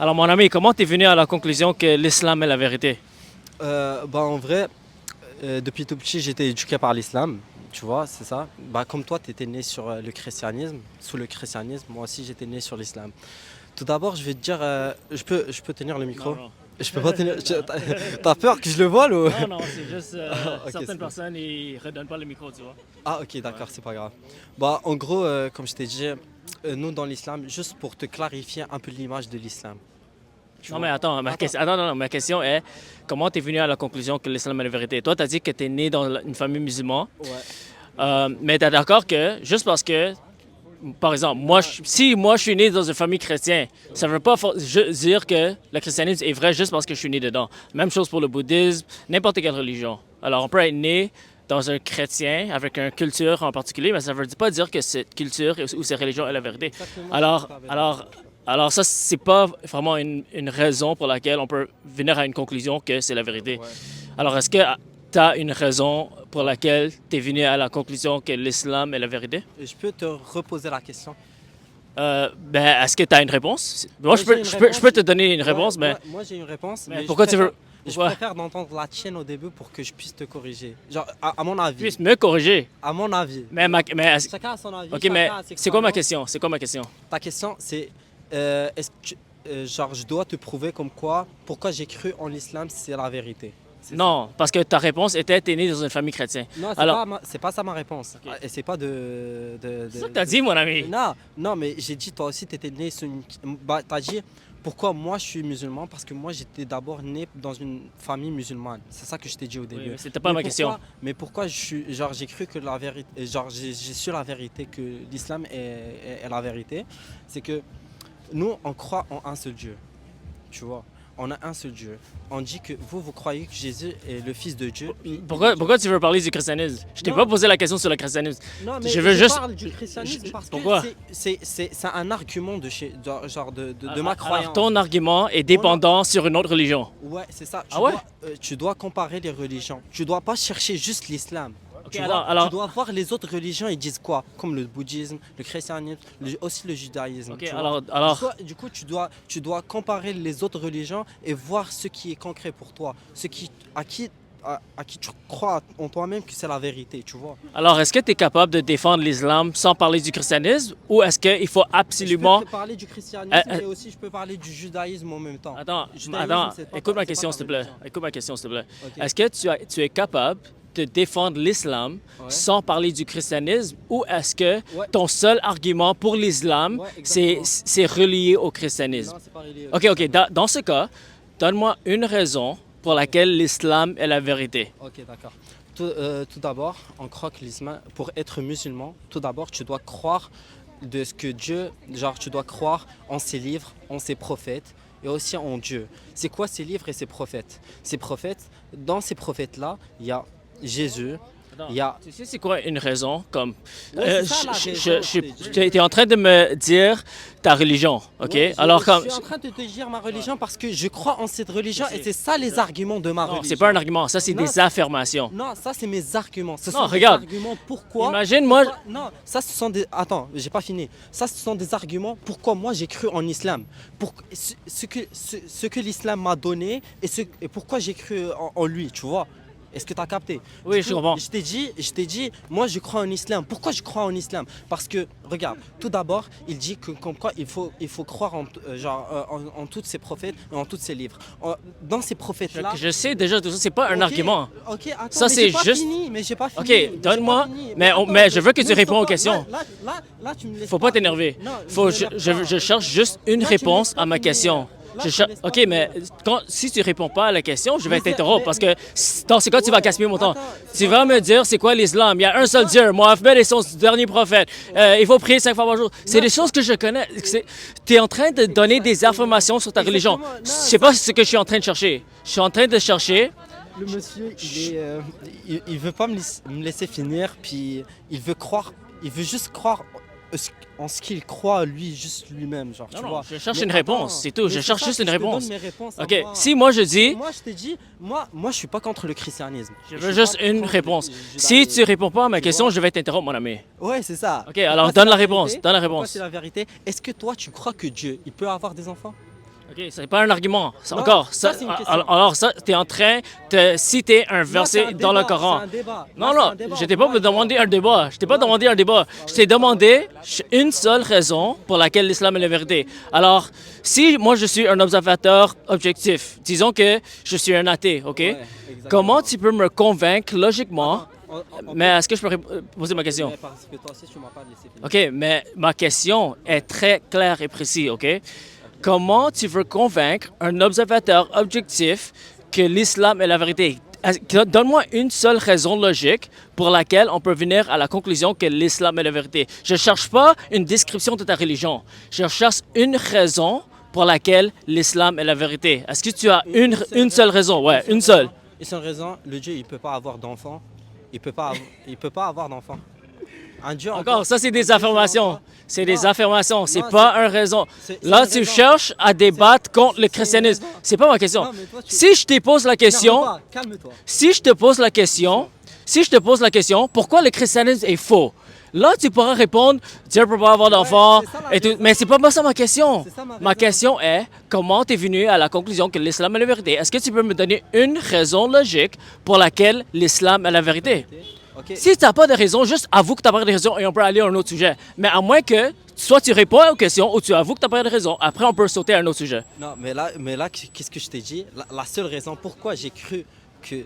Alors, mon ami, comment tu es venu à la conclusion que l'islam est la vérité? En vrai, depuis tout petit, j'étais éduqué par l'islam, tu vois, c'est ça. Bah, comme toi, tu étais né sur le christianisme, sous le christianisme, moi aussi j'étais né sur l'islam. Tout d'abord, je vais te dire, je peux tenir le Non, micro? non. Je peux pas tenir. T'as peur que je le vole ou? Non, non, c'est juste Ok, certaines c'est bon. personnes, ils redonnent pas le micro, tu vois. Ah, ok, Ouais. d'accord, c'est pas grave. Bah, en gros, comme je t'ai dit, nous dans l'islam, juste pour te clarifier un peu l'image de l'islam, tu Non, mais vois. attends, Attends. attends, non, non, ma question est comment tu es venu à la conclusion que l'islam est la vérité? Toi, tu as dit que tu es né dans une famille musulmane, Ouais. mais tu es d'accord que juste parce que, par exemple, Non, si moi je suis né dans une famille chrétienne, ça ne veut pas dire que le christianisme est vrai juste parce que je suis né dedans. Même chose pour le bouddhisme, n'importe quelle religion. Alors, on peut être né dans un chrétien avec une culture en particulier, mais ça ne veut pas dire que cette culture ou cette religion est la vérité. exactement, je suis Alors, d'accord avec toi. alors, alors ça, c'est pas vraiment une raison pour laquelle on peut venir à une conclusion que c'est la vérité. Ouais. Alors, est-ce que tu as une raison pour laquelle tu es venu à la conclusion que l'islam est la vérité? Et je peux te reposer la question? Est-ce que tu as une réponse? Moi, Ouais, j'ai une je réponse. peux te donner une Ouais, réponse, moi j'ai une réponse, mais mais pourquoi tu veux. je Pourquoi? préfère d'entendre la tienne au début pour que je puisse te corriger. Genre, à mon Tu avis. puisses me corriger. À mon avis. Chacun a son avis, Ok, mais chacun a ses c'est quoi ma croyances. question? C'est quoi ma question? Ta question, c'est est-ce que genre, je dois te prouver comme quoi, pourquoi j'ai cru en l'islam, c'est la vérité. C'est ça. Non, parce que ta réponse était t'es né dans une famille chrétienne. Non, Alors, c'est pas ça ma réponse. ok. Et c'est pas C'est ça que t'as dit, mon ami. Non, non, mais j'ai dit, toi aussi, tu étais né sur une. Bah, t'as dit, pourquoi moi je suis musulman? Parce que moi j'étais d'abord né dans une famille musulmane. C'est ça que je t'ai dit au Oui, début. mais c'était pas ma question. Mais pourquoi je suis. Genre, j'ai cru que la vérité. Genre, j'ai su la vérité, que l'islam est la vérité. C'est que nous, on croit en un seul Dieu. Tu vois? On a un seul Dieu. On dit que vous croyez que Jésus est le Fils de Dieu. Pourquoi tu veux parler du christianisme? Je t'ai Non, pas posé la question sur le christianisme. non, mais Je veux je juste. parle du christianisme parce que Pourquoi? c'est un argument genre de ma Alors, croyance. ton argument est Mon ar- dépendant sur une autre religion. Ouais, c'est ça. Ah ouais? Tu dois comparer les religions. Tu dois pas chercher juste l'islam. Ok, Tu vois, tu alors, dois voir les autres religions, ils disent quoi? Comme le bouddhisme, le christianisme, aussi le judaïsme. ok, Tu vois. alors, Du coup, tu dois comparer les autres religions et voir ce qui est concret pour toi, à qui tu crois en toi-même que c'est la vérité, tu vois. alors, est-ce que tu es capable de défendre l'islam sans parler du christianisme ou est-ce qu'il faut Je peux absolument. te parler du christianisme Euh, euh, et aussi je peux parler du judaïsme en même temps. Attends, Judaïsme, attends, c'est pas écoute ma c'est pas question, ta s'il te plaît. religion. Écoute ma question, s'il te plaît. Ok. Est-ce que tu es capable de défendre l'islam Ouais. sans parler du christianisme ou est-ce que Ouais. ton seul argument pour l'islam, Ouais, exactement. c'est relié au christianisme? Non, c'est pas relié. Ok. Dans ce cas, donne-moi une raison pour laquelle l'islam est la vérité. Ok, d'accord. Tout d'abord, on croit que l'islam, pour être musulman, tout d'abord, tu dois croire de ce que Dieu, genre, tu dois croire en ses livres, en ses prophètes et aussi en Dieu. C'est quoi ces livres et ces prophètes? Ces prophètes, dans ces prophètes-là, il y a Jésus, il y a. Tu sais, c'est quoi une raison comme. Ouais, c'est ça la raison, je t'ai dit. Tu es en train de me dire ta religion, ok? Ouais, Alors, je suis en train de te dire ma religion parce que je crois en cette religion Je sais. et c'est ça les arguments de ma non, religion. c'est pas un argument, ça, c'est Non, des affirmations. Non, ça c'est mes arguments. Ce Non, sont des regarde. arguments pourquoi. Imagine, moi. Non, ça ce sont des. Attends, j'ai pas fini. Ça ce sont des arguments pourquoi moi j'ai cru en islam. Pour ce que l'islam m'a donné et pourquoi j'ai cru en lui, tu vois. Est-ce que tu as capté? Oui, Du je coup, comprends. je t'ai dit, moi je crois en islam. Pourquoi je crois en islam? Parce que, regarde, tout d'abord, il dit que comme quoi il faut croire en tous ces prophètes et en tous ces livres. Dans ces prophètes-là. Je sais déjà tout ça, c'est pas un Ok, argument. Ok, attends, Ça, mais c'est j'ai pas juste- fini, mais j'ai pas fini. Ok, mais j'ai donne-moi, pas fini. mais Attends, je veux que tu ne réponds aux stop pas. questions. Là, tu me laisses Faut pas t'énerver. Non, Faut, je m'énerve pas. je cherche juste une Là, tu me réponse laisses pas à ma finir. question. Là, tu me laisses pas Ok, finir. mais si tu réponds pas à la question, je vais Mais c'est- t'interrompre parce que mais- dans ce cas, tu vas Ouais, gaspiller mon temps. attends, Tu vas me dire c'est quoi l'islam. Il y a un seul Dieu. Mohammed est son dernier prophète. Il faut prier 5 fois par jour. C'est des choses que je connais. Tu es en train de donner des informations sur ta religion. Exactement. Non, Je sais pas ce que je suis en train de chercher. Je suis en train de chercher. Le monsieur, il veut pas me laisser finir, puis il veut juste croire en ce qu'il croit lui, juste lui-même, genre, tu Non, non, vois. je cherche Mais une réponse, attends, c'est tout. mais Je c'est cherche ça juste que une je te donne réponse. mes réponses à Ok, moi. si moi je dis, Moi, je te dis, moi, je suis pas contre le christianisme. je Et veux suis juste pas une contre réponse. le Si judaïsme. tu réponds pas à ma Tu question, vois? je vais t'interrompre, mon ami. Ouais, c'est ça. Ok, alors Pourquoi donne c'est la vérité? réponse. Donne la Pourquoi réponse. c'est la vérité? Est-ce que toi, tu crois que Dieu, il peut avoir des enfants? OK, c'est pas un argument. Non, Encore, ça, c'est une question. alors ça, tu es en train de citer un verset c'est un dans le débat, Coran. c'est un débat. Non, Là, non, c'est un débat. je t'ai pas demandé un débat. Je t'ai pas demandé un débat. Je t'ai demandé une seule raison pour laquelle l'islam est la vérité. Alors, si moi je suis un observateur objectif, disons que je suis un athée, OK? exactement. Comment tu peux me convaincre logiquement? On Mais est-ce que je peux poser ma question? Mais parce que toi aussi, tu m'as pas laissé finir. OK, mais ma question est très claire et précise, OK? Comment tu veux convaincre un observateur objectif que l'islam est la vérité? Donne-moi une seule raison logique pour laquelle on peut venir à la conclusion que l'islam est la vérité. Je ne cherche pas une description de ta religion. Je cherche une raison pour laquelle l'islam est la vérité. Est-ce que tu as une seule raison? Ouais, une seule. Et sans raison, le Dieu, il peut pas avoir d'enfant. Il peut pas avoir d'enfant. Un Dieu Encore, ça c'est des affirmations. C'est des Non. affirmations, c'est Non, pas une raison. c'est Là, une tu raison. cherches à débattre contre le c'est une christianisme. raison. C'est pas ma question. Non, mais toi, tu- Si je te pose la question, Calme-toi. si je te pose la question, pourquoi le christianisme est faux? Là, tu pourras répondre, Dieu ne peut pas avoir d'enfant, c'est ça la et tout. raison. Mais c'est pas ça ma question. C'est ça ma Ma raison. question est, comment tu es venu à la conclusion que l'islam est la vérité? Est-ce que tu peux me donner une raison logique pour laquelle l'islam est la vérité? Ok. Si tu n'as pas de raison, juste avoue que tu n'as pas de raison et on peut aller à un autre sujet. Mais à moins que soit tu réponds aux questions ou tu avoues que tu n'as pas de raison, après on peut sauter à un autre sujet. Non, mais là, qu'est-ce que je t'ai dit? La seule raison pourquoi j'ai cru que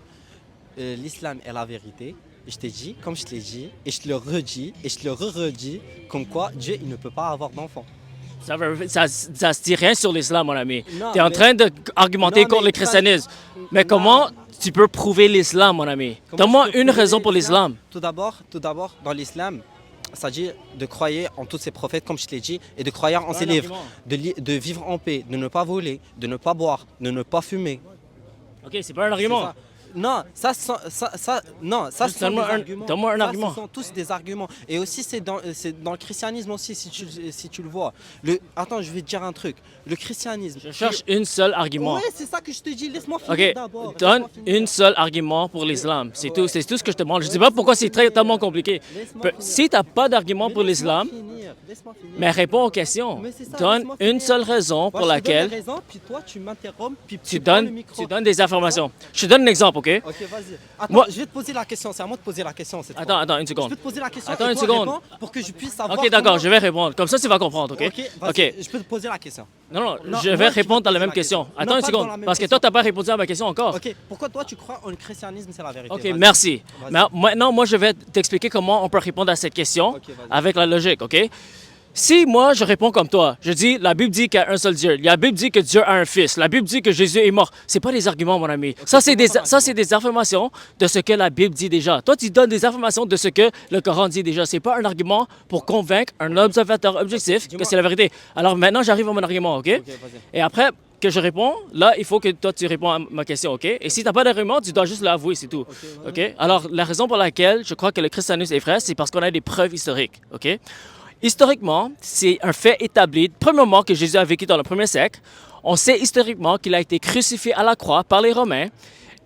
l'islam est la vérité, je t'ai dit, comme je te l'ai dit, et je te le redis, et je te le redis, comme quoi Dieu, il ne peut pas avoir d'enfant. Ça se dit rien sur l'islam, mon ami. Non, Tu es en mais- train d'argumenter Non, contre mais le christianisme. Mais Non. comment tu peux prouver l'islam, mon ami? Comment Donne-moi je peux une prouver raison pour l'islam. Tout d'abord, dans l'islam, ça dit de croire en tous ses prophètes, comme je te l'ai dit, et de croire en pas ses un livres, argument. de vivre en paix, de ne pas voler, de ne pas boire, de ne pas fumer. OK, c'est pas un C'est argument. ça. Non, ça, non, ça, Juste ce sont donne-moi des un- arguments. donne-moi un Ça, argument. Ce sont tous des arguments. Et aussi, c'est dans le christianisme aussi, si tu le vois. Attends, je vais te dire un truc. Le christianisme. Je cherche une seule argument. Ouais, c'est ça que je te dis. Laisse-moi finir OK, d'abord. donne Laisse-moi finir. une seule argument pour l'islam. C'est tout, Ouais. c'est tout ce que je te demande. Je ne sais pas pourquoi c'est tellement compliqué. Laisse-moi finir. Si tu n'as pas d'argument Mais pour laisse-moi l'islam, finir, laisse-moi finir. mais réponds aux questions. Mais c'est ça, Donne laisse-moi une finir. seule raison Moi, pour je te donne laquelle la raison, puis toi, tu m'interromps, puis tu prends le donnes, micro. tu donnes des informations. Je te donne un exemple, OK? Ok, vas-y. Attends, Moi- je vais te poser la question. C'est à moi de poser la question cette fois. Attends, une Je seconde. peux te poser la question. Attends et une toi, seconde. réponds pour que je puisse savoir. OK, d'accord, comment- je vais répondre. Comme ça, tu vas comprendre, OK? Ok, vas-y, OK. je peux te poser la question. Non, Non, je moi, vais tu vas répondre te à la poser même la question. question. Attends Non, une pas dans seconde. la même Parce que question. toi, tu n'as pas répondu à ma question encore. Ok, pourquoi toi tu crois en le christianisme, c'est la vérité? OK, Vas-y. merci. Vas-y. Mais maintenant, moi, je vais t'expliquer comment on peut répondre à cette question Ok, vas-y. avec la logique, OK? Si moi, je réponds comme toi, je dis, la Bible dit qu'il y a un seul Dieu. La Bible dit que Dieu a un fils. La Bible dit que Jésus est mort. C'est pas des arguments, mon ami. Ça, c'est des affirmations de ce que la Bible dit déjà. Toi, tu donnes des affirmations de ce que le Coran dit déjà. C'est pas un argument pour convaincre un observateur objectif que dis-moi. c'est la vérité. Alors maintenant, j'arrive à mon argument, OK? Ok, vas-y. Et après que je réponds, là, il faut que toi, tu réponds à ma question, OK? Et si tu n'as pas d'argument, tu dois juste l'avouer, c'est tout. OK? Alors, la raison pour laquelle je crois que le christianisme est vrai, c'est parce qu'on a des preuves historiques, OK? Historiquement, c'est un fait établi, premièrement, que Jésus a vécu dans le premier siècle. On sait historiquement qu'il a été crucifié à la croix par les Romains.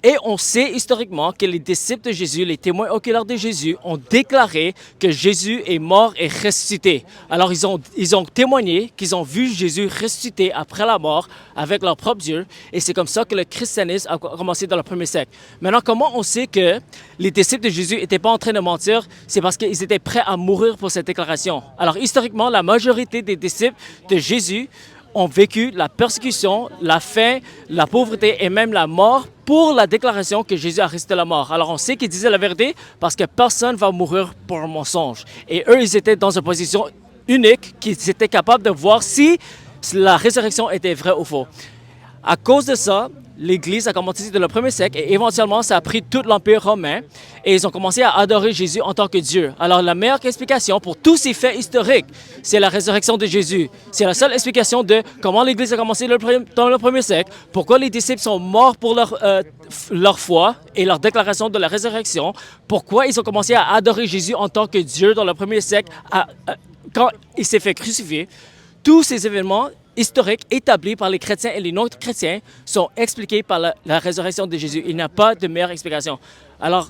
Et on sait historiquement que les disciples de Jésus, les témoins oculaires de Jésus, ont déclaré que Jésus est mort et ressuscité. Alors, ils ont témoigné qu'ils ont vu Jésus ressuscité après la mort avec leur propre Dieu. Et c'est comme ça que le christianisme a commencé dans le premier siècle. Maintenant, comment on sait que les disciples de Jésus n'étaient pas en train de mentir? C'est parce qu'ils étaient prêts à mourir pour cette déclaration. Alors, historiquement, la majorité des disciples de Jésus ont vécu la persécution, la faim, la pauvreté et même la mort pour la déclaration que Jésus a ressuscité la mort. Alors on sait qu'ils disaient la vérité parce que personne ne va mourir pour un mensonge. Et eux, ils étaient dans une position unique qu'ils étaient capables de voir si la résurrection était vraie ou faux. À cause de ça, l'Église a commencé dans le premier siècle et éventuellement, ça a pris tout l'Empire romain et ils ont commencé à adorer Jésus en tant que Dieu. Alors, la meilleure explication pour tous ces faits historiques, c'est la résurrection de Jésus. C'est la seule explication de comment l'Église a commencé dans le premier siècle, pourquoi les disciples sont morts pour leur foi et leur déclaration de la résurrection, pourquoi ils ont commencé à adorer Jésus en tant que Dieu dans le premier siècle quand il s'est fait crucifier. Tous ces événements historiques établis par les chrétiens et les non-chrétiens sont expliqués par la résurrection de Jésus. Il n'y a pas de meilleure explication. Alors,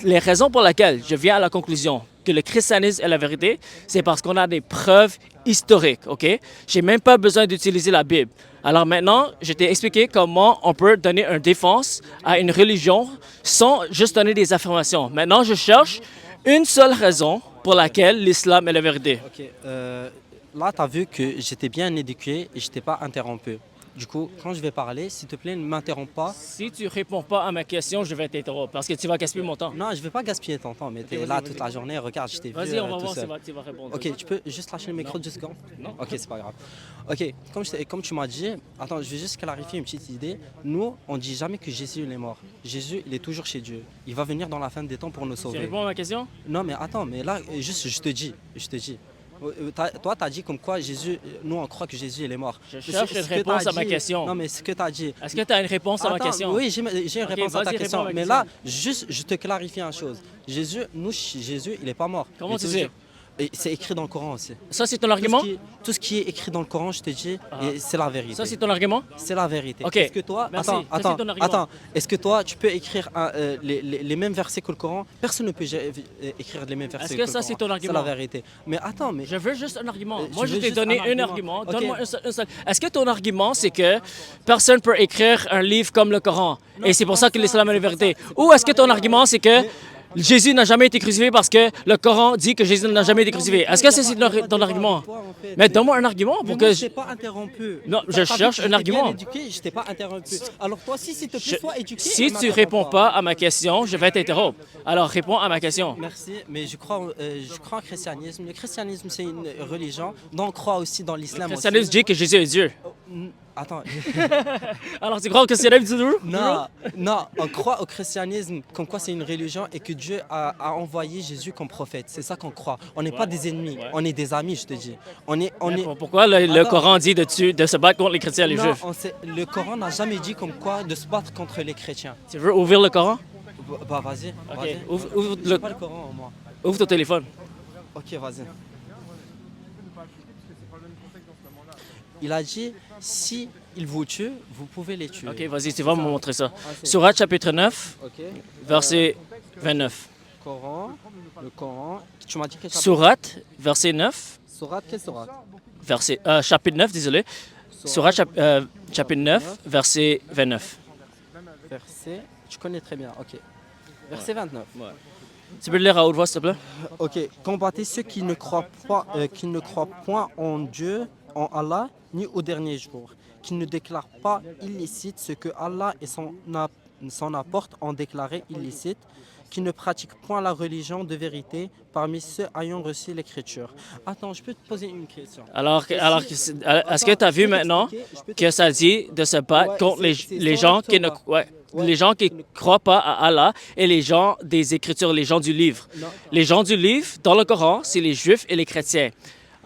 les raisons pour lesquelles je viens à la conclusion que le christianisme est la vérité, c'est parce qu'on a des preuves historiques, OK? J'ai même pas besoin d'utiliser la Bible. Alors maintenant, je t'ai expliqué comment on peut donner une défense à une religion sans juste donner des affirmations. Maintenant, je cherche une seule raison pour laquelle l'islam est la vérité. Ok, là, tu as vu que j'étais bien éduqué et je t'ai pas interrompu. Du coup, quand je vais parler, s'il te plaît, ne m'interromps pas. Si tu réponds pas à ma question, je vais t'interrompre parce que tu vas gaspiller mon temps. Non, je vais pas gaspiller ton temps, mais tu es vas-y, là vas-y. toute la journée. Regarde, je t'ai vu Vas-y, on va tout voir si seul. tu vas répondre. Ok, tu peux juste lâcher le micro 2 secondes? Non. Ok, c'est pas grave. Ok, comme tu m'as dit, attends, je vais juste clarifier une petite idée. Nous, on dit jamais que Jésus il est mort. Jésus, il est toujours chez Dieu. Il va venir dans la fin des temps pour nous Tu sauver. réponds à ma question? Non, mais attends, mais là, juste, je te dis. Toi, tu as dit comme quoi Jésus, nous, on croit que Jésus, il est mort. Je Mais cherche ce une que réponse t'as à ma dit- question. Non, mais ce que tu as dit. Est-ce que tu as une réponse à ma Attends, question? Oui, j'ai une Ok, réponse à ta vas-y, question. réponds à ma Mais question. là, juste, je te clarifie une chose. Jésus, il n'est pas mort. Comment Il est tu toujours- sais? Et c'est écrit dans le Coran aussi. Ça, c'est ton argument? Tout ce qui est écrit dans le Coran, je te dis, Ah. et c'est la vérité. Ça, c'est ton argument? C'est la vérité. Ok. Est-ce que toi, Merci. attends, Ça, c'est attends, ton argument. attends, est-ce que toi, tu peux écrire les mêmes versets que le Coran? Personne ne peut écrire les mêmes versets Est-ce que que le ça, Coran. c'est ton argument? C'est la vérité. Mais attends, mais Je veux juste un argument. Tu Moi, je veux t'ai juste donné un un argument. argument. Ok. Donne-moi un seul. Est-ce que ton argument, c'est que personne ne peut écrire un livre comme le Coran Non, et c'est pour c'est ça pas que ça, l'islam est la c'est pas vérité? ça, c'est pas Ou ça est-ce que la ton vérité. argument, c'est que Jésus n'a jamais été crucifié parce que le Coran dit que Jésus n'a jamais été crucifié? Est-ce que c'est ton argument? Mais donne-moi un argument Mais pour moi, que... je t'ai pas interrompu. Non, T'as je vu cherche que un j'étais argument. bien éduqué, je t'ai pas interrompu. Alors toi, s'il te plaît, Je- sois éduqué. et Si tu m'interromps réponds pas à ma question, je vais t'interrompre. Alors, réponds à ma question. Merci, mais je crois au christianisme. Le christianisme, c'est une religion dont on croit aussi dans l'islam. Le christianisme dit que Jésus est Dieu. Attends, Alors, tu crois au christianisme toujours? non, on croit au christianisme comme quoi c'est une religion et que Dieu a envoyé Jésus comme prophète. C'est ça qu'on croit. On n'est pas des ennemis, on est des amis, je te dis. On est, Pourquoi le Attends. Coran dit de se battre contre les chrétiens et les Non, juifs? le Coran n'a jamais dit comme quoi de se battre contre les chrétiens. Tu veux ouvrir le Coran? Bah vas-y, Ok, vas-y. ouvre J'ai pas le Coran, moi. ouvre ton téléphone. Ok, vas-y. Il a dit, si ils vous tuent, vous pouvez les tuer. Ok, vas-y, tu vas me montrer ça. c'est- Surat chapitre 9, Ok. verset 29. Le Coran. Tu m'as dit quel chapitre? Surat, verset 9, Sourate, quelle sourate? chapitre 9, désolé. Surat chapitre 9, verset 29. Verset, tu connais très bien, ok. Verset 29. Tu peux le lire à haute voix, s'il te plaît? Ok, combattez ceux qui ne croient point en Dieu, en Allah, ni au dernier jour, qui ne déclarent pas illicite ce que Allah et son apporte ont déclaré illicite, qui ne pratiquent point la religion de vérité parmi ceux ayant reçu l'écriture. Attends, je peux te poser une question. Est-ce que tu as vu maintenant que ça dit de se battre Ouais, contre c'est les sur gens le qui ne... Torah. Ouais, Ouais. les gens qui ne croient pas à Allah et les gens des Écritures, les gens du livre. Non. Les gens du livre, dans le Coran, c'est les Juifs et les chrétiens.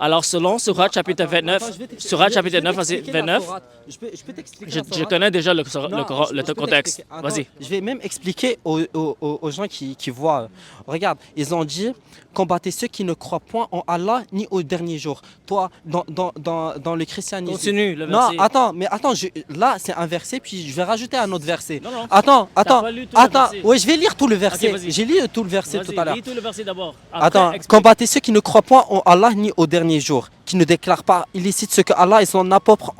Alors, selon Surat chapitre Attends, 29, attends, je vais t'expliquer- Surat je chapitre vais 9, verset t'expliquer la 29, sourate. Je peux t'expliquer je la sourate. connais déjà le Non, Coran, je le peux contexte. t'expliquer. Attends, Vas-y. Je vais même expliquer aux gens qui voient. Regarde, ils ont dit combattez ceux qui ne croient point en Allah ni au dernier jour. Toi, dans le christianisme. Continue le Non, verset. attends, là c'est un verset, puis je vais rajouter un autre verset. Non, non. Attends, pas lu tout le verset. Oui, je vais lire tout le verset. vas-y. J'ai lu tout le verset tout à Vas-y, l'heure. lis tout le verset d'abord. Après, Attends, explique. combattez ceux qui ne croient point en Allah ni au dernier jour, qui ne déclarent pas illicite ce que Allah et son apôtre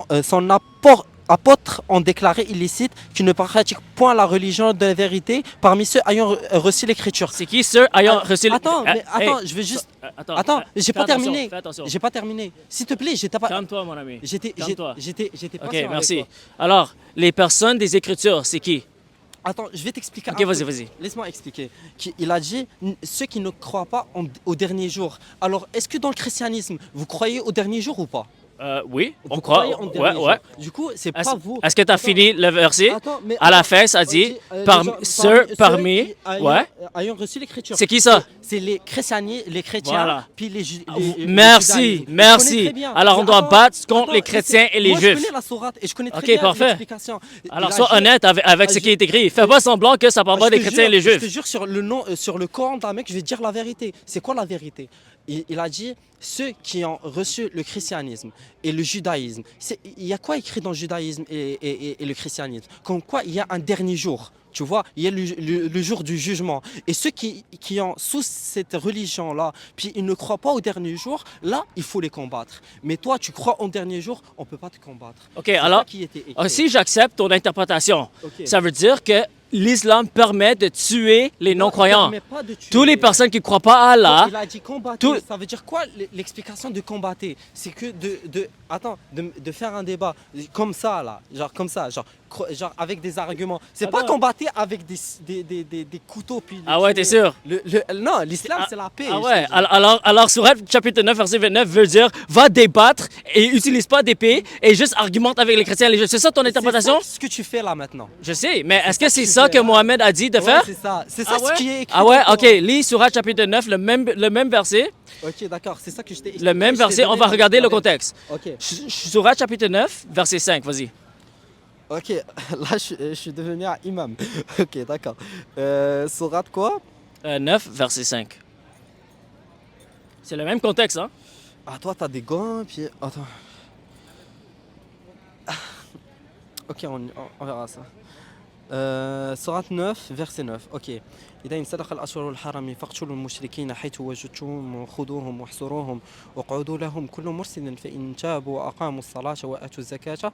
ont déclaré illicite, qui ne pratiquent point la religion de la vérité parmi ceux ayant reçu l'écriture. C'est qui ceux ayant reçu... Attends, mais Hey, attends, je veux juste. Attends, Attends, j'ai pas fais attention, terminé. fais attention. J'ai pas terminé. S'il te plaît, j'étais pas. Calme-toi, mon ami. Calme-toi. J'étais Ok, patient avec merci. toi. Alors, les personnes des Écritures, c'est qui? Attends, je vais t'expliquer. Ok, un vas-y, truc. vas-y. Laisse-moi expliquer. Il a dit ceux qui ne croient pas au dernier jour. Alors, est-ce que dans le christianisme, vous croyez au dernier jour ou pas? Oui, on Vous croit. croyez au Ouais, dernier jour. ouais. Du coup, c'est Est-ce pas vous. est-ce que tu as Attends, fini le verset? attends, mais À la attends. fin, ça dit, Les parmi gens- ceux parmi... qui Ouais. ayant reçu l'écriture. C'est qui ça? C'est les chrétiens, Voilà. puis les Merci, judaïsmes. Je connais merci. très bien. Alors, on Mais doit attends, battre contre attends, les chrétiens et les moi, juifs. Je connais la sourate et je connais très Ok, bien parfait. l'explication. Alors, Il a sois dit- honnête avec ce qui est écrit. Fais pas semblant que ça parle pas Je des te chrétiens et jure, les Je te juifs. jure sur le nom, sur le Coran d'un mec, je vais te dire la vérité. C'est quoi la vérité? il a dit ceux qui ont reçu le christianisme et le judaïsme. Il y a quoi écrit dans le judaïsme et le christianisme? Comme quoi il y a un dernier jour. Tu vois, il y a le jour du jugement. Et ceux qui ont sous cette religion-là, puis ils ne croient pas au dernier jour, là, il faut les combattre. Mais toi, tu crois au dernier jour, on ne peut pas te combattre. OK, C'est alors, ça qui était écrit. si j'accepte ton interprétation, Ok. ça veut dire que l'islam permet de tuer les non-croyants. Il ne permet pas de tuer. Toutes les personnes qui ne croient pas à Allah, Il a dit combattre. tout- Ça veut dire quoi l'explication de combattre? C'est que de faire un débat comme ça là, genre comme ça, genre avec des arguments. C'est pas Attends. combattre avec des couteaux puis. Ah ouais, t'es sûr? Non, l'islam c'est la paix. Ah je ouais, te dis. alors Sourate chapitre 9, verset 29 veut dire va débattre et utilise pas d'épée et juste argumente avec les chrétiens et les juifs. C'est ça ton interprétation? C'est ce que tu fais là maintenant. Je sais, mais est-ce que c'est tu ça fais, que là. Mohamed a dit de Ouais, faire? c'est ça. C'est ça Ah ouais? ce qui est écrit. Ah ouais, dans le ok, lis Sourate chapitre 9, le même verset, Coran. Ok, d'accord, c'est ça que je t'ai le même je t'ai verset, on donné va comme regarder le modèle. contexte. Ok. Sourate chapitre 9, verset 5, vas-y. Ok, là je suis devenu un imam. Ok, d'accord. Sourate quoi? 9, verset 5. C'est le même contexte, hein? Ah, toi t'as des gants, puis. Attends. Ok, on verra ça. Sourate 9, verset 9. Ok. إذا انسلخ الأشهر الحرم فاقتلوا المشركين حيث وجدتموهم وخذوهم واحصروهم وقعدوا لهم كل مرصد فإن تابوا وأقاموا الصلاة وآتوا الزكاة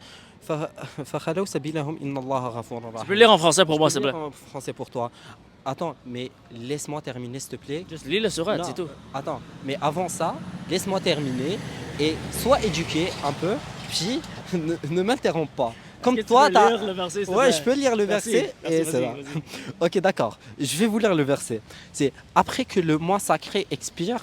فخلوا سبيلهم إن الله غفور Tu peux رحيم. lire en français pour Je moi, peux s'il te lire plaît. en français pour toi. Attends, mais laisse-moi terminer s'il te plaît. Juste lis le Sourate, Non, c'est tout. Attends, mais avant ça, laisse-moi terminer et sois éduqué un peu, puis ne m'interromps pas. Comme toi, t'as. le verset, s'il te Ouais, plaît? je peux lire le Merci, verset merci, et vas-y, c'est là. vas-y. Ok, d'accord. Je vais vous lire le verset. C'est après que le mois sacré expire,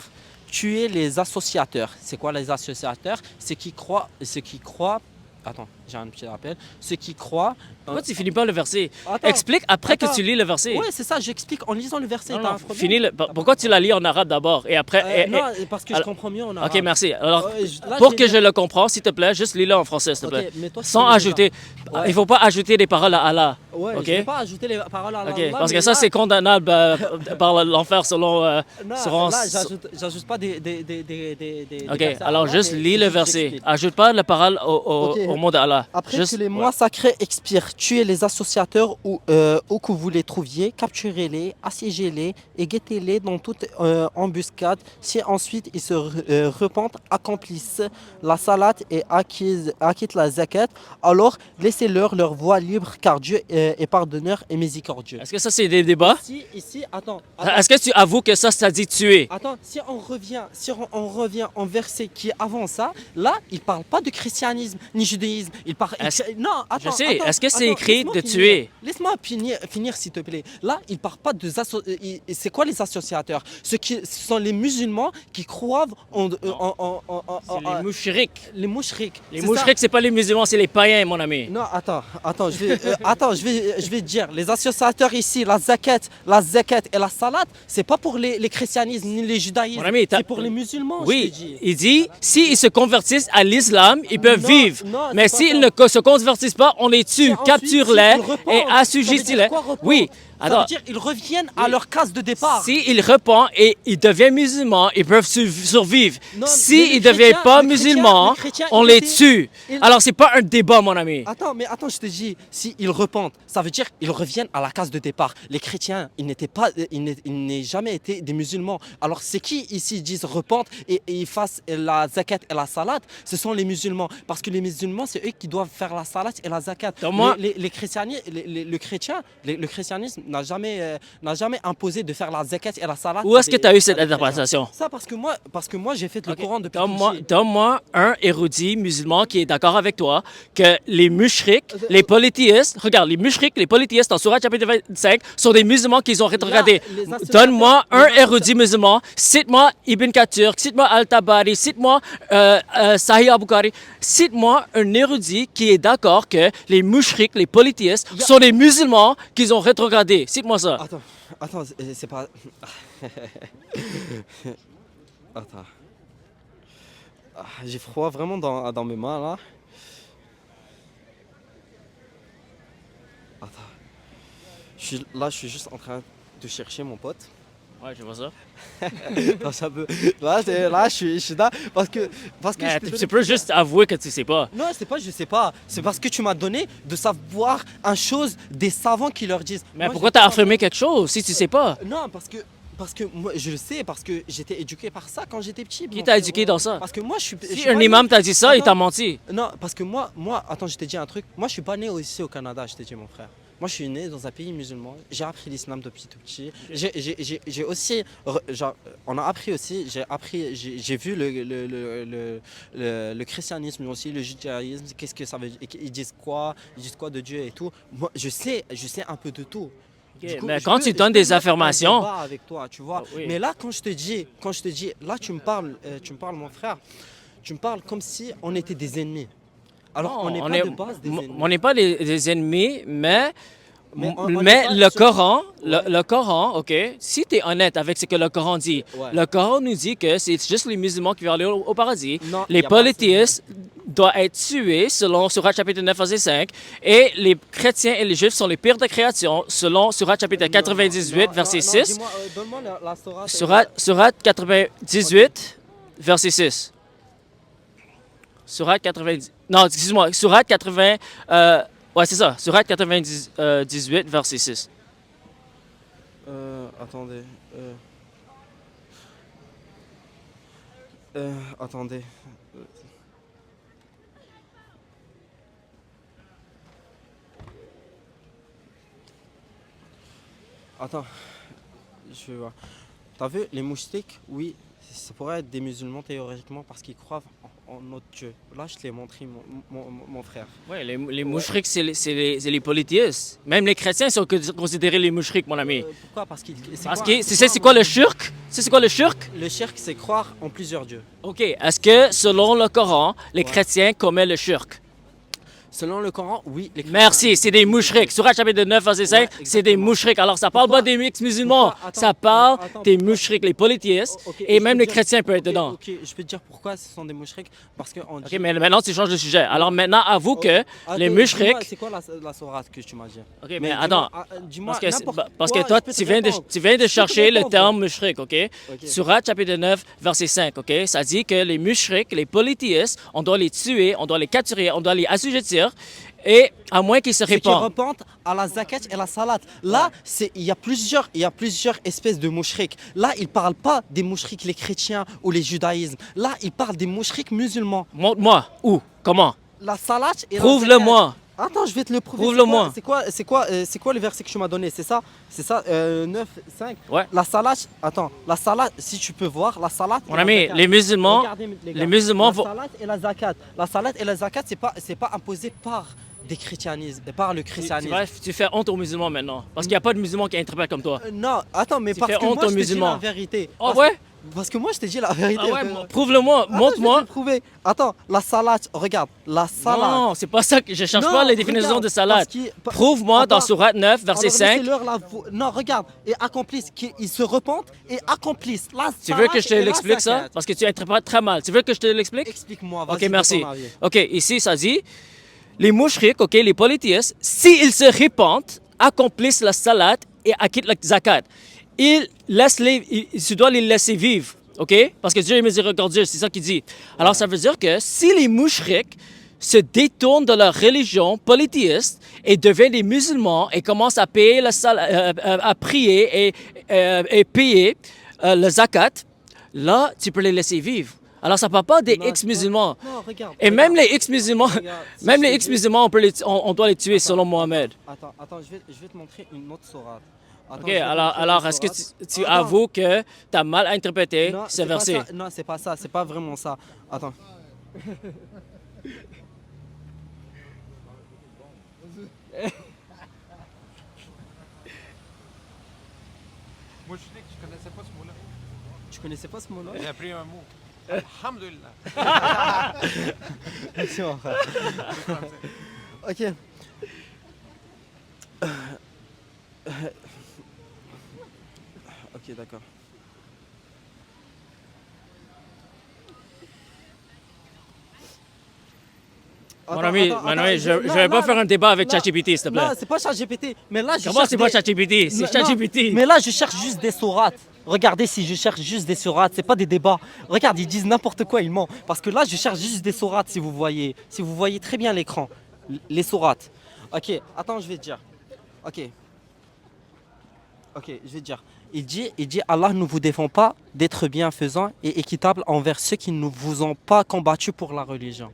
tuez les associateurs. C'est quoi les associateurs? Ceux qui croient. Attends, j'ai un petit rappel. Ceux qui croient. Pourquoi tu finis pas le verset? Attends, Explique après que attends. tu lis le verset. Ouais, c'est ça, j'explique en lisant le verset. Non, t'as non, un problème? finis pourquoi tu la lis en arabe d'abord et après... Non, parce que je alors- comprends mieux en arabe. Ok, merci. Alors, Là, pour j'ai que mis- je le comprends, s'il te plaît, juste lis-le en français, s'il te Ok, plaît. mais toi, tu Sans connais ajouter... déjà. Ouais. Il faut pas ajouter des paroles à Allah. Ouais, ok? je vais pas ajouter les paroles à Ok, Allah, parce mais que ça, là- c'est condamnable par l'enfer selon... Non, selon- là, j'ajoute pas des Ok, versets alors arabes, juste mais lis c'est le juste verset. j'explique. Ajoute pas la parole Ok. au mot d'Allah. Après Juste- que les ouais. mois sacrés expirent, tuez les associateurs où que vous les trouviez, capturez-les, assiégez-les et guettez-les dans toute embuscade. Si ensuite ils se repentent, accomplissent la salat et acquittent la zakat, alors laissez-leur voie libre car Dieu est pardonneur et miséricordieux. Est-ce que ça, c'est des débats? Ici, attends. Est-ce que tu avoues que ça dit tuer? Attends, si on revient en verset qui est avant ça, là, il parle pas de christianisme ni judaïsme. Il parle. Non, attends. Je sais. attends, Est-ce que c'est attends, écrit laisse-moi de finir. tuer? Laisse-moi finir, s'il te plaît. Là, il parle pas de. C'est quoi les associateurs? Ce sont les musulmans qui croient en. C'est les mouchriks. Les mouchriks. Les c'est mouchriks, c'est pas les musulmans, c'est les païens, mon ami. ça? Non, attends, je vais te dire, les associateurs ici, la zakat et la salat, c'est pas pour les christianismes ni les judaïsmes, Mon ami, c'est pour les musulmans, je te Oui, dis. il dit, s'ils se convertissent à l'islam, ils peuvent Non, vivre. non, Mais c'est pas s'ils ça. ne se convertissent pas, on les tue, Et ensuite, capture-les s'ils repentent, et ça veut dire assujettis-les. quoi, repentent? Oui, Ça veut alors, dire qu'ils reviennent à leur case de départ. s'ils repentent et ils deviennent musulmans, ils peuvent survivre. Non, mais S'ils les ne deviennent chrétiens- pas les chrétiens- musulmans, les chrétiens, on ils les étaient- tue. ils- Alors, c'est pas un débat, mon ami. Attends, je te dis, s'ils repentent, ça veut dire qu'ils reviennent à la case de départ. Les chrétiens, ils n'ont jamais été des musulmans. Alors, c'est qui ici disent repentent et ils fassent la zakat et la salat? Ce sont les musulmans. Parce que les musulmans, c'est eux qui doivent faire la salat et la zakat. Moi- Le christianisme n'a jamais imposé de faire la zakat et la salat. Où est-ce que tu as eu cette à des chrétiens. interprétation? Ça, parce que moi, j'ai fait le Ok, Coran depuis Donne-moi tout petit. donne-moi un érudit musulman qui est d'accord avec toi que les mushriks, les polythéistes, regarde, les mushriks, les polythéistes en Sourate chapitre 25 sont des musulmans qu'ils ont rétrogradés. les associateurs- Donne-moi les un associateurs- érudit musulman, cite-moi Ibn Kathir, cite-moi Al-Tabari, cite-moi Sahih Al-Bukhari, cite-moi un érudit qui est d'accord que les mushriks, les polythéistes sont des musulmans qu'ils ont rétrogradés. Cite-moi ça. Attends, c'est pas. Attends. J'ai froid vraiment dans mes mains là. Attends. Je suis juste en train de chercher mon pote. Ouais, je vois ça. Non, ça peut... Là, je suis là parce que je Mais peux tu donner peux juste avouer que tu sais pas. Non, c'est pas je sais pas. C'est parce que tu m'as donné de savoir une chose des savants qui leur disent. Mais Moi, pourquoi j'ai t'as pas affirmé quelque chose si tu sais pas? Non, parce que moi je le sais parce que j'étais éduqué par ça quand j'étais petit. Qui mon t'a frérot. éduqué dans ça? Parce que moi je Si suis un pas né- imam t'a dit ça, il t'a Attends. menti. Non, parce que moi, attends, je t'ai dit un truc. Moi, je suis pas né ici au Canada, je t'ai dit, mon frère. Moi, je suis né dans un pays musulman. J'ai appris l'islam depuis tout petit. J'ai aussi, genre, on a appris aussi. J'ai vu le christianisme aussi, le judaïsme. Qu'est-ce que ça veut dire? Ils disent quoi de Dieu et tout. Moi, je sais un peu de tout. Ok, Du coup, mais je quand peux- tu je donnes peux des mettre un affirmations, débat avec toi, tu vois. Ah oui. Mais là, quand je te dis, là, tu me parles, mon frère. Tu me parles comme si on était des ennemis. Alors, on n'est pas de base des ennemis. on n'est pas des ennemis, mais, Mais on mais n'est pas le sur- Coran, Ouais. le Coran, ok, si tu es honnête avec ce que le Coran dit, Ouais. le Coran nous dit que c'est juste les musulmans qui vont aller au paradis. Non, Les y a pas polythéistes doivent être tués selon Surat chapitre 9, verset 5. Et les chrétiens et les juifs sont les pires de création selon Surat chapitre 98, verset 6. Dis-moi, donne-moi la sourate. Surat 98, verset 6. Surat 90. Non, excuse-moi. Surat 80. Ouais, c'est ça. Surat 98, verset 6. Attendez. Attendez. Attends, je vais voir. T'as vu, les moustiques, oui, ça pourrait être des musulmans théoriquement parce qu'ils croient en notre Dieu. Là, je te l'ai montré, mon frère. Ouais, les mouchriks, c'est les polythéistes. Même les chrétiens sont considérés les mouchriks, mon ami. Pourquoi? Parce qu'ils. Parce que tu sais c'est quoi le shirk? Tu sais c'est quoi le shirk? Le shirk, c'est croire en plusieurs dieux. Ok. Est-ce que selon le Coran, les Ouais. chrétiens commettent le shirk? Selon le Coran, oui. Les chrétiens- Merci, c'est des mouchriks. Surat chapitre 9, verset 5, Ouais, c'est des exactement. mouchriks. Alors, ça parle pas des ex-musulmans, Pourquoi? Attends, ça parle attends, des pourquoi? mouchriks, les polythéistes, Ok, et je même peux les dire- chrétiens peuvent être ok, dedans. Ok, je peux te dire pourquoi ce sont des mouchriks. Parce qu'on Ok, mais maintenant, tu changes de sujet. Alors, maintenant, avoue que les Attends, mouchriks. dis-moi, c'est quoi la sourate que tu m'as dit? Ok, mais dis-moi, attends. dis-moi Parce que, n'importe parce quoi, que toi, je peux te tu viens, répondre. tu viens de Je peux te chercher le répondre. terme mouchrik, ok? Ok. Surat chapitre 9, verset 5, ok? Ça dit que les mouchriks, les polythéistes, on doit les tuer, on doit les capturer, on doit les assujettir, et à moins qu'ils se Ceux qui répandent. repentent à la zakat et la salat. Là, il y a plusieurs espèces de mouchriks. Là, ils parlent pas des mouchriks les chrétiens ou les judaïsmes. Là, ils parlent des mouchriks musulmans. Montre-moi. Où? Comment? La salat et la zakat. Prouve-le-moi. Attends, je vais te le prouver. Prouve-le-moi. C'est quoi le verset que tu m'as donné? C'est ça, 9, 5. Ouais. La salat, attends, la salat, si tu peux voir, la salat. Mon ami, les musulmans, Regardez, les gars. les musulmans La vont. salat et la zakat. La salat et la zakat, c'est pas imposé par des christianismes, par le christianisme. Tu fais honte aux musulmans maintenant. Parce qu'il n'y a pas de musulmans qui interprètent comme toi. Non, attends, mais Tu parce fais que honte moi, aux je te dis musulmans. la vérité. Ah ouais? Parce que moi, je te dis la vérité. Ah ouais, frère. prouve-le-moi, Attends, montre-moi. Je vais te le prouver. Attends, la salat, regarde, la salat. Non, c'est pas ça que je cherche pas les définitions regarde, de salade. parce qu'il- pa- Prouve-moi dans Attends, Sourate 9, verset alors 5. laissez-leur non, regarde, et accomplissent, qu'ils se repentent et accomplissent. La Tu veux que salat je te et la l'explique ça? zakat. Parce que tu interprètes très mal. Tu veux que je te l'explique? Explique-moi, Ok, vas-y, merci. de ton avis. Ok, ici ça dit les mouchriks, ok, les polythéistes, s'ils se répandent, accomplissent la salat et acquittent la zakat, tu dois les laisser vivre, ok? Parce que Dieu est miséricordieux, c'est ça qu'il dit. Alors ça veut dire que si les mouchriks se détournent de leur religion polythéiste et deviennent des musulmans et commencent à payer à prier et payer le zakat, là tu peux les laisser vivre. Alors ça ne parle pas des Non, ex-musulmans. Non, regarde. Et même les regarde. ex-musulmans, Regarde, si même je les te dis- ex-musulmans, on doit les tuer selon Mohamed. Attends, je vais te montrer une autre sourate. Attends, Ok, je vais te montrer alors une est-ce que sourate. tu Attends. avoues que tu as mal interprété Non, ce c'est pas verset? ça. Non, c'est pas ça, c'est pas vraiment ça. Attends. Moi, je dis que je connaissais pas ce mot-là. Tu connaissais pas ce mot-là? J'ai appris un mot. Alhamdulillah. Merci, mon frère. Ok. Ok, d'accord. Mon ami, je ne vais pas faire un débat avec ChatGPT, s'il te plaît. Non, c'est pas ChatGPT. Mais là, je Comment cherche c'est pas des- ChatGPT? C'est Non, ChatGPT. Mais là, je cherche juste des sourates. Regardez si je cherche juste des sourates, c'est pas des débats. Regarde, ils disent n'importe quoi, ils mentent. Parce que là, je cherche juste des sourates si vous voyez. Si vous voyez très bien l'écran. Les sourates. Ok, attends, je vais te dire. Ok. Ok, je vais te dire. Il dit, Allah ne vous défend pas d'être bienfaisant et équitable envers ceux qui ne vous ont pas combattu pour la religion.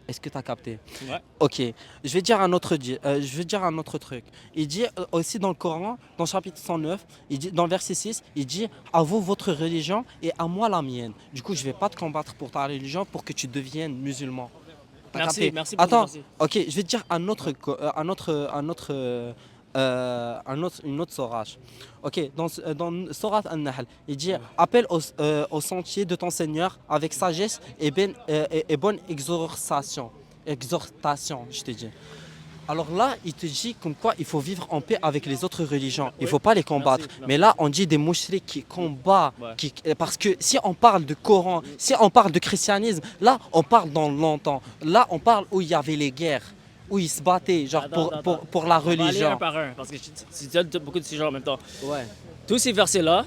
Est-ce que tu as capté? Ouais. Ok, je vais dire je vais dire un autre truc. Il dit aussi dans le Coran, dans le chapitre 109, il dit, dans le verset 6, il dit à vous votre religion et à moi la mienne. Du coup, je ne vais pas te combattre pour ta religion pour que tu deviennes musulman. T'as Merci, capté? merci pour Attends, merci. ok, je vais te dire une autre sourate. Ok, dans Sourate An-Nahl, il dit appelle au sentier de ton Seigneur avec sagesse et bonne exhortation. Exhortation, je te dis. Alors là, il te dit comme quoi il faut vivre en paix avec les autres religions. Il ne faut pas les combattre. Merci. Mais là, on dit des mouchriks qui combattent. Ouais. Parce que si on parle de Coran, si on parle de christianisme, là, on parle dans longtemps. Là, on parle où il y avait les guerres, où ils se battaient, genre pour la On va aller un religion. par un, parce que tu donnes beaucoup de sujets en même temps. Ouais. Tous ces versets-là,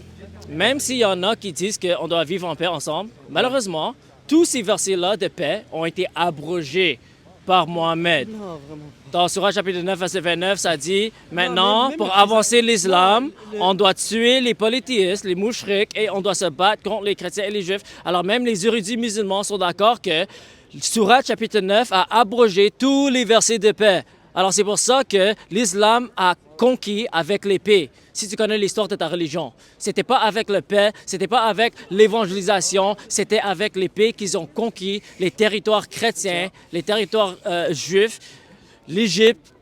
même s'il y en a qui disent qu'on doit vivre en paix ensemble, malheureusement, tous ces versets-là de paix ont été abrogés par Mohammed. Non, vraiment. Dans Surah chapitre 9, verset 29, ça dit maintenant, même pour les avancer l'islam, le- on doit tuer les polythéistes, les mouchriks, et on doit se battre contre les chrétiens et les juifs. Alors même les érudits musulmans sont d'accord que Surah chapitre 9 a abrogé tous les versets de paix. Alors c'est pour ça que l'islam a conquis avec l'épée. Si tu connais l'histoire de ta religion, c'était pas avec le paix, c'était pas avec l'évangélisation, c'était avec l'épée qu'ils ont conquis les territoires chrétiens, les territoires juifs, l'Égypte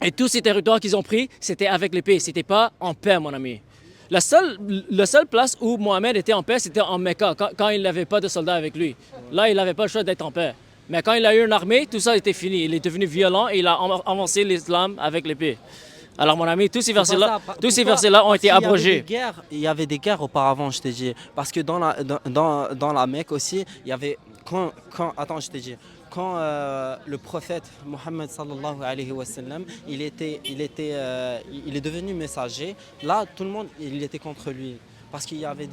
et tous ces territoires qu'ils ont pris, c'était avec l'épée, c'était pas en paix, mon ami. La seule place où Mohamed était en paix, c'était en Mecca, quand il n'avait pas de soldats avec lui. Là, il n'avait pas le choix d'être en paix. Mais quand il a eu une armée, tout ça était fini. Il est devenu violent et il a avancé l'islam avec l'épée. Alors, mon ami, tous ces versets-là ont été abrogés. Il y avait des guerres auparavant, je te dis. Parce que dans la Mecque aussi, il y avait. Attends, je te dis. Quand le prophète Mohammed sallallahu alayhi wa sallam, il est devenu messager, là, tout le monde, il était contre lui. Parce qu'il y avait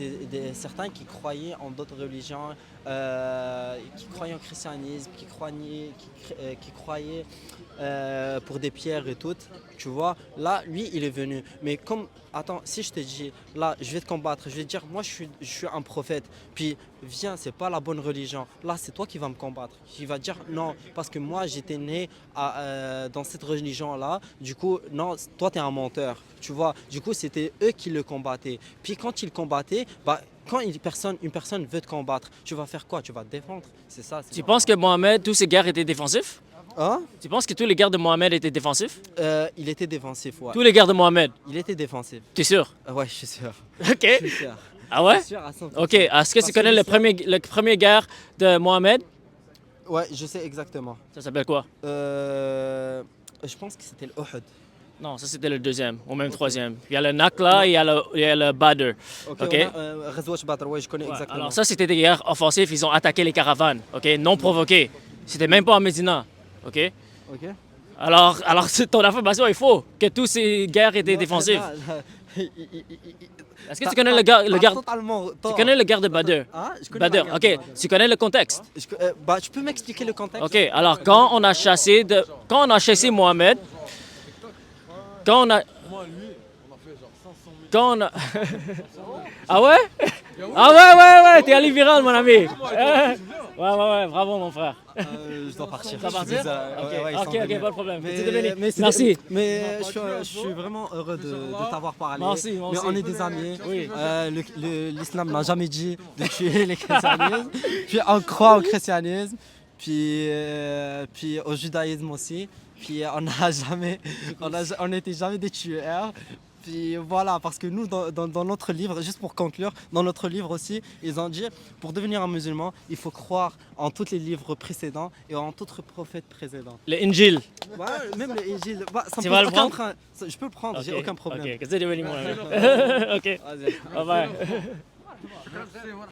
certains qui croyaient en d'autres religions, qui croyaient en christianisme, qui croyaient pour des pierres et tout, tu vois. Là, lui, il est venu. Mais comme, attends, si je te dis, là, je vais te combattre, je vais te dire, moi, je suis un prophète, puis viens, c'est pas la bonne religion. Là, c'est toi qui vas me combattre. Il va dire, non, parce que moi, j'étais né dans cette religion-là, du coup, non, toi, tu es un menteur, tu vois. Du coup, c'était eux qui le combattaient. Puis quand ils combattaient, bah, quand une personne veut te combattre, tu vas faire quoi? Tu vas te défendre. C'est ça. Tu penses que Mohamed, tous ses guerres étaient défensifs? Hein? Tu penses que tous les guerres de Mohamed étaient défensifs? Il était défensif, ouais. Tous les guerres de Mohamed? Il était défensif. T'es sûr? Ouais, je suis sûr. OK. Je suis sûr. Ah ouais? Je suis sûr à 100%. OK. Est-ce que tu connais le premier guerre de Mohamed? Ouais, je sais exactement. Ça s'appelle quoi? Je pense que c'était le Uhud. Non, ça c'était le deuxième, ou même troisième. Il y a le Nakla et il y a le Badr. OK? Ghazwat Badr, ouais, je connais Ouais, exactement. alors ça, c'était des guerres offensives. Ils ont attaqué les caravanes, OK? Non provoquées. C'était même pas en Médina, OK? Ok. Alors ton information est faux, que tous ces guerres étaient défensives. Est-ce que tu connais tu connais le guerre de Badr? Ah, je connais Badr, la guerre OK. de Badr. Tu connais le contexte? Tu peux m'expliquer le contexte? OK. Alors, quand on a chassé Mohamed, quand on a... Quand on a... Ah ouais? Ah ouais, t'es allé viral, mon ami. Ouais, bravo, mon frère. Je dois partir. Tu vas partir? Ok, pas de problème. Mais Merci. Mais je suis vraiment heureux de t'avoir parlé. Moi aussi. Mais on est des amis. Oui. L'islam n'a jamais dit de tuer les christianismes. Puis on croit au christianisme. Puis au judaïsme aussi. Puis on n'était jamais des tueurs. Puis voilà, parce que nous, dans notre livre, juste pour conclure, dans notre livre aussi, ils ont dit, pour devenir un musulman, il faut croire en tous les livres précédents et en tous les prophètes précédents. Le Injil. Ouais, même le Injil, Tu vas le prendre? Je peux le prendre, j'ai aucun problème. Ok, que c'est devenu mon ami. Ok, Vas-y. bye bye.